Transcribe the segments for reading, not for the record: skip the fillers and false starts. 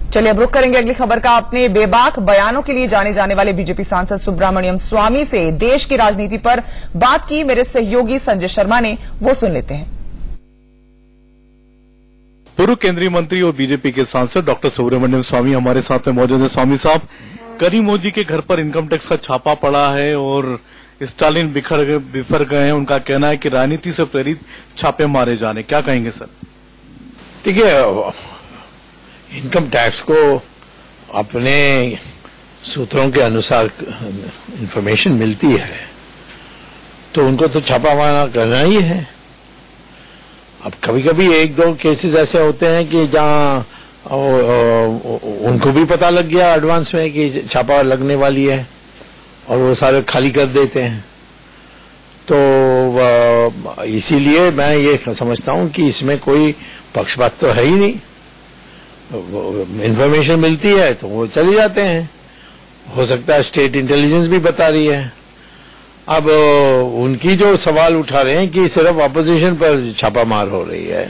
चलिए अब रुख करेंगे अगली खबर का। अपने बेबाक बयानों के लिए जाने जाने वाले बीजेपी सांसद सुब्रमण्यम स्वामी से देश की राजनीति पर बात की मेरे सहयोगी संजय शर्मा ने, वो सुन लेते हैं। पूर्व केंद्रीय मंत्री और बीजेपी के सांसद डॉक्टर सुब्रमण्यम स्वामी हमारे साथ में मौजूद है। स्वामी साहब, करीमोदी जी के घर पर इनकम टैक्स का छापा पड़ा है और स्टालिन बिफर गए हैं। उनका कहना है कि राजनीति से प्रेरित छापे मारे जाने, क्या कहेंगे सर? देखिए, इनकम टैक्स को अपने सूत्रों के अनुसार इंफॉर्मेशन मिलती है तो उनको तो छापा मारना करना ही है। अब कभी कभी एक दो केसेस ऐसे होते हैं कि जहां उनको भी पता लग गया एडवांस में कि छापा लगने वाली है और वो सारे खाली कर देते हैं। तो इसीलिए मैं ये समझता हूं कि इसमें कोई पक्षपात तो है ही नहीं। इंफॉर्मेशन मिलती है तो वो चले जाते हैं। हो सकता है स्टेट इंटेलिजेंस भी बता रही है। अब उनकी जो सवाल उठा रहे हैं कि सिर्फ अपोजिशन पर छापामार हो रही है,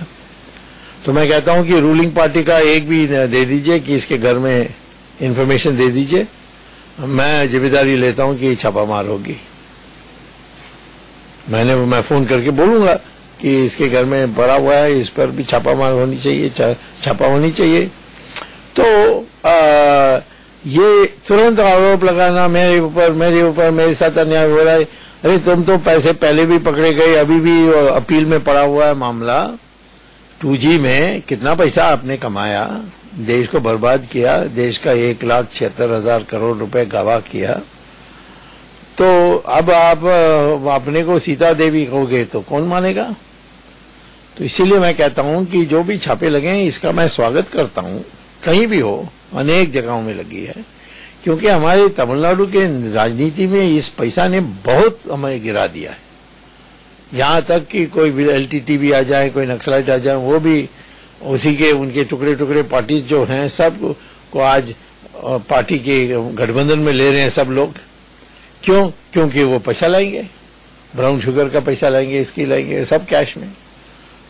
तो मैं कहता हूं कि रूलिंग पार्टी का एक भी दे दीजिए कि इसके घर में इंफॉर्मेशन दे दीजिए, मैं जिम्मेदारी लेता हूं कि छापामार होगी। मैं फोन करके बोलूंगा कि इसके घर में पड़ा हुआ है, इस पर भी छापामार होनी चाहिए, छापा होनी चाहिए। तो ये तुरंत आरोप लगाना मेरे ऊपर मेरे साथ अन्याय हो रहा है। अरे तुम तो पैसे पहले भी पकड़े गए, अभी भी अपील में पड़ा हुआ है मामला। 2G में कितना पैसा आपने कमाया, देश को बर्बाद किया, देश का 1,76,000 करोड़ रुपए गवा किया। तो अब आप अपने को सीता देवी कहोगे तो कौन मानेगा? तो इसीलिए मैं कहता हूं कि जो भी छापे लगे हैं इसका मैं स्वागत करता हूं। कहीं भी हो, अनेक जगहों में लगी है, क्योंकि हमारे तमिलनाडु के राजनीति में इस पैसा ने बहुत हमें गिरा दिया है। यहां तक कि कोई LTT भी आ जाए, कोई नक्सलाइट आ जाए, वो भी उसी के उनके टुकड़े टुकड़े पार्टी जो हैं सब को आज पार्टी के गठबंधन में ले रहे हैं सब लोग। क्यों? क्योंकि वो पैसा लाएंगे, ब्राउन शुगर का पैसा लाएंगे, इसकी लाएंगे, सब कैश में।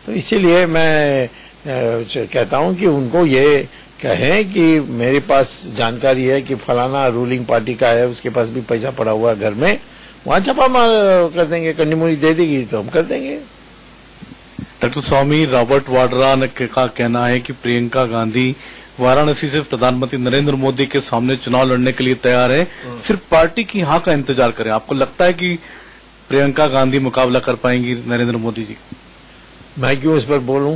तो इसीलिए मैं कहता हूं कि उनको ये कहें कि मेरे पास जानकारी है कि फलाना रूलिंग पार्टी का है, उसके पास भी पैसा पड़ा हुआ है घर में, वहां छापा मार कर देंगे, कंडीमुरी दे देगी तो हम कर देंगे। डॉक्टर स्वामी, रॉबर्ट वाड्रा का कहना है कि प्रियंका गांधी वाराणसी से प्रधानमंत्री नरेंद्र मोदी के सामने चुनाव लड़ने के लिए तैयार है, सिर्फ पार्टी की हाँ का इंतजार करें। आपको लगता है कि प्रियंका गांधी मुकाबला कर पाएंगी नरेंद्र मोदी जी? मैं क्यों इस पर बोलूं?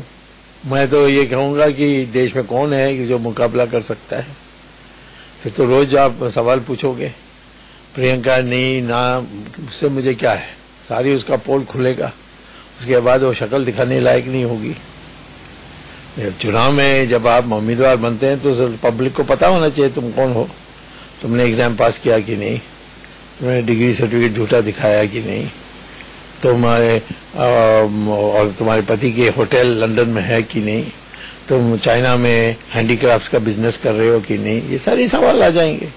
मैं तो ये कहूंगा कि देश में कौन है कि जो मुकाबला कर सकता है। फिर तो रोज आप सवाल पूछोगे, प्रियंका नहीं ना, उससे मुझे क्या है? सारी उसका पोल खुलेगा, उसके बाद वो शक्ल दिखाने लायक नहीं होगी। चुनाव में जब आप उम्मीदवार बनते हैं तो पब्लिक को पता होना चाहिए तुम कौन हो, तुमने एग्जाम पास किया कि नहीं, तुमने डिग्री सर्टिफिकेट झूठा दिखाया कि नहीं, तुम्हारे और तुम्हारे पति के होटल लंदन में है कि नहीं, तुम चाइना में हैंडीक्राफ्ट्स का बिजनेस कर रहे हो कि नहीं, ये सारे सवाल आ जाएंगे।